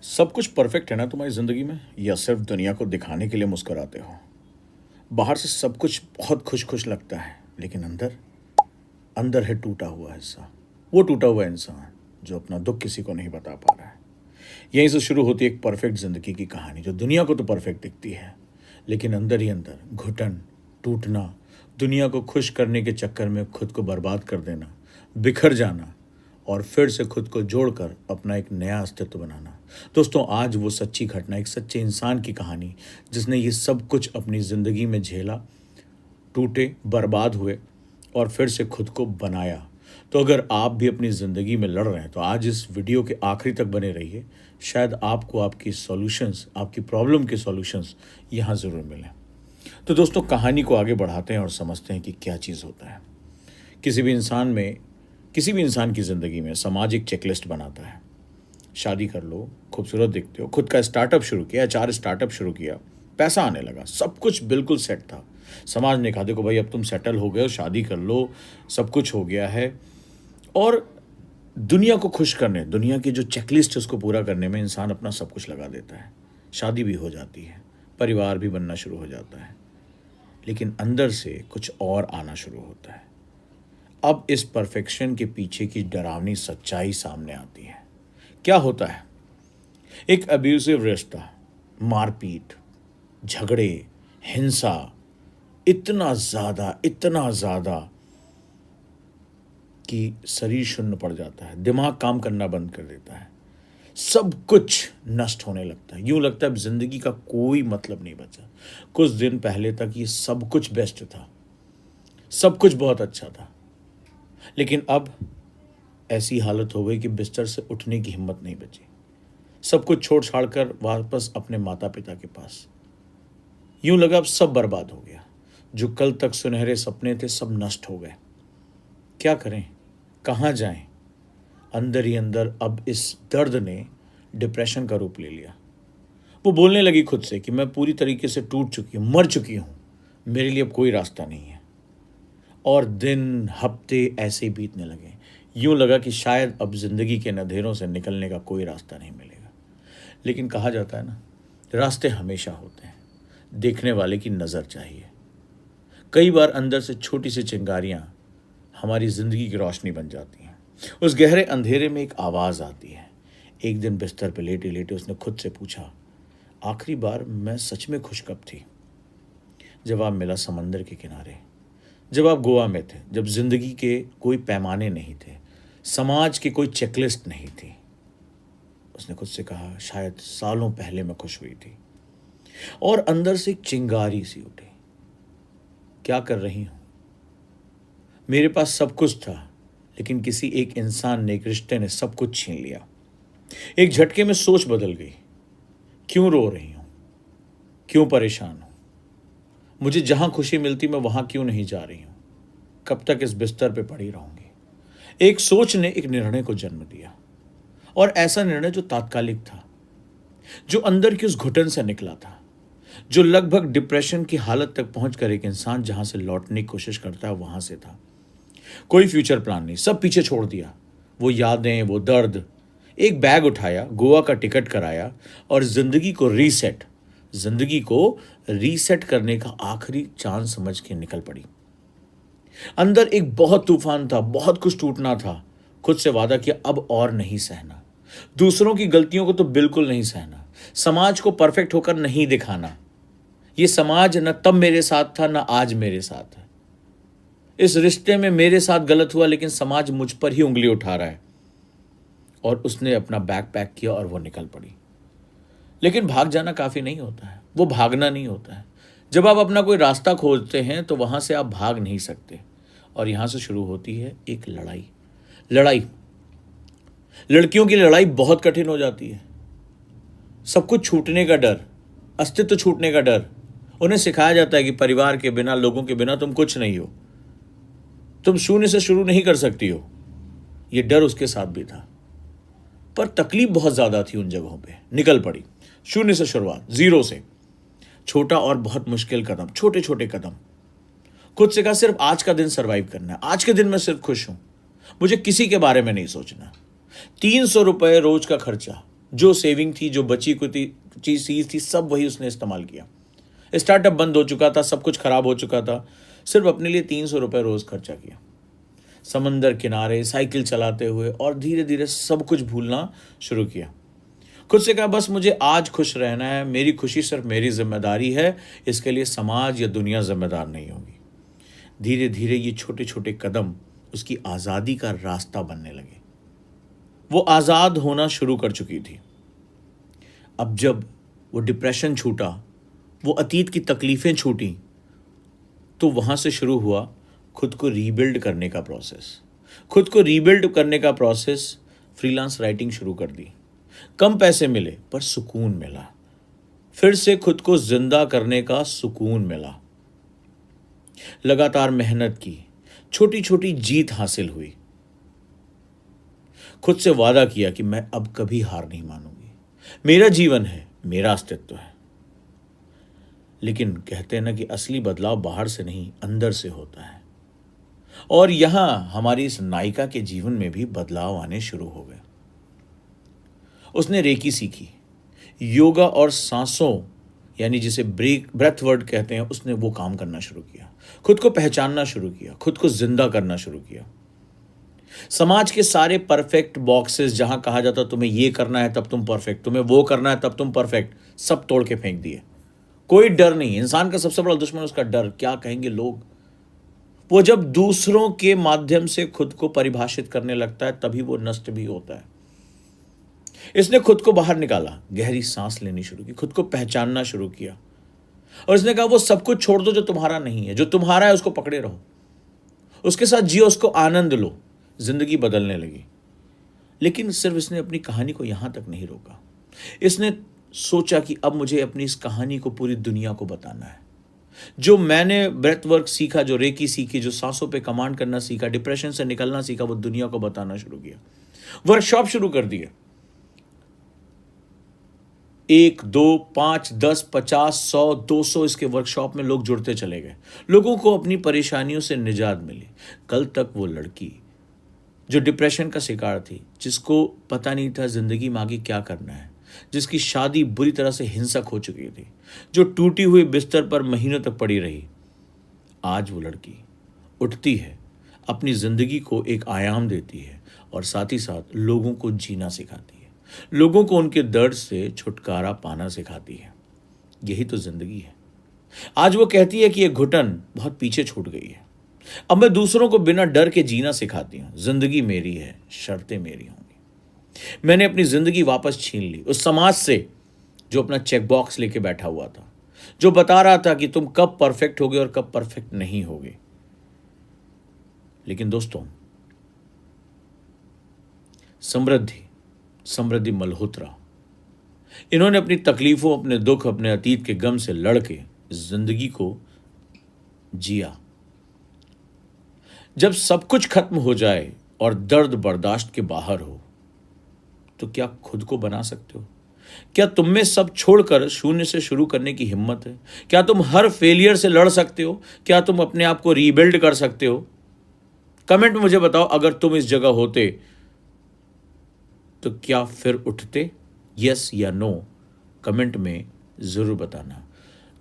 सब कुछ परफेक्ट है ना तुम्हारी ज़िंदगी में, या सिर्फ दुनिया को दिखाने के लिए मुस्कुराते हो? बाहर से सब कुछ बहुत खुश खुश लगता है, लेकिन अंदर अंदर है टूटा हुआ हिस्सा। वो टूटा हुआ इंसान जो अपना दुख किसी को नहीं बता पा रहा है। यहीं से शुरू होती है एक परफेक्ट ज़िंदगी की कहानी, जो दुनिया को तो परफेक्ट दिखती है, लेकिन अंदर ही अंदर घुटन, टूटना, दुनिया को खुश करने के चक्कर में खुद को बर्बाद कर देना, बिखर जाना और फिर से खुद को जोड़कर अपना एक नया अस्तित्व बनाना। दोस्तों, आज वो सच्ची घटना, एक सच्चे इंसान की कहानी जिसने ये सब कुछ अपनी ज़िंदगी में झेला, टूटे, बर्बाद हुए और फिर से खुद को बनाया। तो अगर आप भी अपनी ज़िंदगी में लड़ रहे हैं तो आज इस वीडियो के आखिरी तक बने रहिए। शायद आपको आपकी सॉल्यूशंस, आपकी प्रॉब्लम के सॉल्यूशंस यहाँ ज़रूर मिलें। तो दोस्तों, कहानी को आगे बढ़ाते हैं और समझते हैं कि क्या चीज़ होता है। किसी भी इंसान की ज़िंदगी में समाज एक चेकलिस्ट बनाता है। शादी कर लो, खूबसूरत दिखते हो, खुद का स्टार्टअप शुरू किया, 4 स्टार्टअप शुरू किया, पैसा आने लगा, सब कुछ बिल्कुल सेट था। समाज ने कहा, देखो भाई, अब तुम सेटल हो गए हो, शादी कर लो, सब कुछ हो गया है। और दुनिया को खुश करने, दुनिया की जो चेकलिस्ट है उसको पूरा करने में इंसान अपना सब कुछ लगा देता है। शादी भी हो जाती है, परिवार भी बनना शुरू हो जाता है, लेकिन अंदर से कुछ और आना शुरू होता है। अब इस परफेक्शन के पीछे की डरावनी सच्चाई सामने आती है। क्या होता है? एक अब्यूसिव रिश्ता, मारपीट, झगड़े, हिंसा, इतना ज़्यादा कि शरीर शून्य पड़ जाता है, दिमाग काम करना बंद कर देता है, सब कुछ नष्ट होने लगता है। यूं लगता है अब जिंदगी का कोई मतलब नहीं बचा। कुछ दिन पहले तक ये सब कुछ बेस्ट था, सब कुछ बहुत अच्छा था, लेकिन अब ऐसी हालत हो गई कि बिस्तर से उठने की हिम्मत नहीं बची। सब कुछ छोड़ छाड़ कर वापस अपने माता पिता के पास। यूं लगा अब सब बर्बाद हो गया। जो कल तक सुनहरे सपने थे सब नष्ट हो गए। क्या करें, कहाँ जाएं? अंदर ही अंदर अब इस दर्द ने डिप्रेशन का रूप ले लिया। वो बोलने लगी खुद से कि मैं पूरी तरीके से टूट चुकी हूँ, मर चुकी हूँ, मेरे लिए अब कोई रास्ता नहीं है। और दिन हफ्ते ऐसे ही बीतने लगे। यूं लगा कि शायद अब जिंदगी के अंधेरों से निकलने का कोई रास्ता नहीं मिलेगा। लेकिन कहा जाता है ना, रास्ते हमेशा होते हैं, देखने वाले की नज़र चाहिए। कई बार अंदर से छोटी सी चिंगारियां हमारी ज़िंदगी की रोशनी बन जाती हैं। उस गहरे अंधेरे में एक आवाज़ आती है। एक दिन बिस्तर पर लेटे लेटे उसने खुद से पूछा, आखिरी बार मैं सच में खुश कब थी? जवाब मिला समंदर के किनारे, जब आप गोवा में थे, जब जिंदगी के कोई पैमाने नहीं थे, समाज की कोई चेकलिस्ट नहीं थी। उसने खुद से कहा, शायद सालों पहले मैं खुश हुई थी। और अंदर से एक चिंगारी सी उठी, क्या कर रही हूं? मेरे पास सब कुछ था, लेकिन किसी एक इंसान ने, एक रिश्ते ने सब कुछ छीन लिया। एक झटके में सोच बदल गई। क्यों रो रही हूं? क्यों परेशान हूं? मुझे जहां खुशी मिलती मैं वहां क्यों नहीं जा रही हूं? कब तक इस बिस्तर पे पड़ी रहूंगी? एक सोच ने एक निर्णय को जन्म दिया, और ऐसा निर्णय जो तात्कालिक था, जो अंदर की उस घुटन से निकला था, जो लगभग डिप्रेशन की हालत तक पहुंचकर एक इंसान जहां से लौटने की कोशिश करता है वहां से था। कोई फ्यूचर प्लान नहीं, सब पीछे छोड़ दिया। वो यादें, वो दर्द। एक बैग उठाया, गोवा का टिकट कराया और जिंदगी को रीसेट करने का आखिरी चांस समझ के निकल पड़ी। अंदर एक बहुत तूफान था, बहुत कुछ टूटना था। खुद से वादा किया, अब और नहीं सहना। दूसरों की गलतियों को तो बिल्कुल नहीं सहना। समाज को परफेक्ट होकर नहीं दिखाना। ये समाज न तब मेरे साथ था, न आज मेरे साथ है। इस रिश्ते में मेरे साथ गलत हुआ, लेकिन समाज मुझ पर ही उंगली उठा रहा है। और उसने अपना बैग पैक किया और वो निकल पड़ी। लेकिन भाग जाना काफी नहीं होता है, वो भागना नहीं होता है। जब आप अपना कोई रास्ता खोजते हैं तो वहां से आप भाग नहीं सकते। और यहां से शुरू होती है एक लड़ाई। लड़ाई, लड़कियों की लड़ाई बहुत कठिन हो जाती है। सब कुछ छूटने का डर, अस्तित्व छूटने का डर। उन्हें सिखाया जाता है कि परिवार के बिना, लोगों के बिना तुम कुछ नहीं हो, तुम शून्य से शुरू नहीं कर सकती हो। यह डर उसके साथ भी था, पर तकलीफ बहुत ज्यादा थी। उन जगहों पे निकल पड़ी, शून्य से शुरुआत, जीरो से। छोटा और बहुत मुश्किल कदम, छोटे छोटे कदम। खुद से कहा, सिर्फ आज का दिन सरवाइव करना है, आज के दिन मैं सिर्फ खुश हूं, मुझे किसी के बारे में नहीं सोचना। 300 रुपए रोज का खर्चा, जो सेविंग थी, जो बची कुछ चीज थी, सब वही उसने इस्तेमाल किया। स्टार्टअप बंद हो चुका था, सब कुछ खराब हो चुका था, सिर्फ अपने लिए 300 रुपये रोज खर्चा किया, समंदर किनारे साइकिल चलाते हुए, और धीरे धीरे सब कुछ भूलना शुरू किया। खुद से कहा बस मुझे आज खुश रहना है, मेरी खुशी सिर्फ मेरी जिम्मेदारी है, इसके लिए समाज या दुनिया जिम्मेदार नहीं होगी। धीरे धीरे ये छोटे छोटे कदम उसकी आज़ादी का रास्ता बनने लगे। वो आज़ाद होना शुरू कर चुकी थी। अब जब वो डिप्रेशन छूटा, वो अतीत की तकलीफ़ें छूटी, तो वहाँ से शुरू हुआ खुद को रीबिल्ड करने का प्रोसेस। खुद को रीबिल्ड करने का प्रोसेस, फ्रीलांस राइटिंग शुरू कर दी। कम पैसे मिले पर सुकून मिला, फिर से खुद को जिंदा करने का सुकून मिला। लगातार मेहनत की, छोटी छोटी जीत हासिल हुई। खुद से वादा किया कि मैं अब कभी हार नहीं मानूंगी, मेरा जीवन है, मेरा अस्तित्व है। लेकिन कहते हैं ना कि असली बदलाव बाहर से नहीं, अंदर से होता है। और यहां हमारी इस नायिका के जीवन में भी बदलाव आने शुरू हो गए। उसने रेकी सीखी, योगा और सांसों यानी जिसे ब्रेथ वर्ड कहते हैं, उसने वो काम करना शुरू किया। खुद को पहचानना शुरू किया, खुद को जिंदा करना शुरू किया। समाज के सारे परफेक्ट बॉक्सेस, जहां कहा जाता तुम्हें ये करना है तब तुम परफेक्ट, तुम्हें वो करना है तब तुम परफेक्ट, सब तोड़ के फेंक दिए। कोई डर नहीं। इंसान का सबसे बड़ा दुश्मन उसका डर, क्या कहेंगे लोग। वो जब दूसरों के माध्यम से खुद को परिभाषित करने लगता है तभी वो नष्ट भी होता है। इसने खुद को बाहर निकाला, गहरी सांस लेनी शुरू की, खुद को पहचानना शुरू किया, और इसने कहा वो सब कुछ छोड़ दो जो तुम्हारा नहीं है, जो तुम्हारा है उसको पकड़े रहो, उसके साथ जियो, उसको आनंद लो। जिंदगी बदलने लगी। लेकिन सिर्फ इसने अपनी कहानी को यहां तक नहीं रोका। इसने सोचा कि अब मुझे अपनी इस कहानी को पूरी दुनिया को बताना है। जो मैंने ब्रेथ वर्क सीखा, जो रेकी सीखी, जो सांसों पे कमांड करना सीखा, डिप्रेशन से निकलना सीखा, वो दुनिया को बताना शुरू किया। वर्कशॉप शुरू कर दिए। 1, 2, 5, 10, 50, 100, 200 इसके वर्कशॉप में लोग जुड़ते चले गए। लोगों को अपनी परेशानियों से निजात मिली। कल तक वो लड़की जो डिप्रेशन का शिकार थी, जिसको पता नहीं था जिंदगी में आगे क्या करना है, जिसकी शादी बुरी तरह से हिंसक हो चुकी थी, जो टूटी हुई बिस्तर पर महीनों तक पड़ी रही, आज वो लड़की उठती है, अपनी जिंदगी को एक आयाम देती है, और साथ ही साथ लोगों को जीना सिखाती है, लोगों को उनके दर्द से छुटकारा पाना सिखाती है। यही तो जिंदगी है। आज वो कहती है कि ये घुटन बहुत पीछे छूट गई है, अब मैं दूसरों को बिना डर के जीना सिखाती हूं। जिंदगी मेरी है, शर्तें मेरी होंगी। मैंने अपनी जिंदगी वापस छीन ली उस समाज से जो अपना चेक बॉक्स लेके बैठा हुआ था, जो बता रहा था कि तुम कब परफेक्ट होगे और कब परफेक्ट नहीं होगे। लेकिन दोस्तों, समृद्धि मल्होत्रा, इन्होंने अपनी तकलीफों, अपने दुख, अपने अतीत के गम से लड़के जिंदगी को जिया। जब सब कुछ खत्म हो जाए और दर्द बर्दाश्त के बाहर हो, तो क्या खुद को बना सकते हो? क्या तुम में सब छोड़कर शून्य से शुरू करने की हिम्मत है? क्या तुम हर फेलियर से लड़ सकते हो? क्या तुम अपने आप को रीबिल्ड कर सकते हो? कमेंट में मुझे बताओ, अगर तुम इस जगह होते तो क्या फिर उठते? यस या नो कमेंट में जरूर बताना।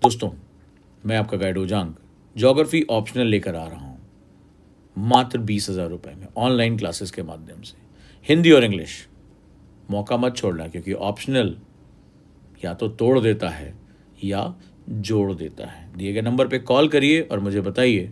दोस्तों, मैं आपका गाइड ओजांग ज्योग्राफी ऑप्शनल लेकर आ रहा हूं, मात्र 20,000 रुपये में, ऑनलाइन क्लासेस के माध्यम से, हिंदी और इंग्लिश। मौका मत छोड़ना, क्योंकि ऑप्शनल या तो तोड़ देता है या जोड़ देता है। दिए गए नंबर पे कॉल करिए और मुझे बताइए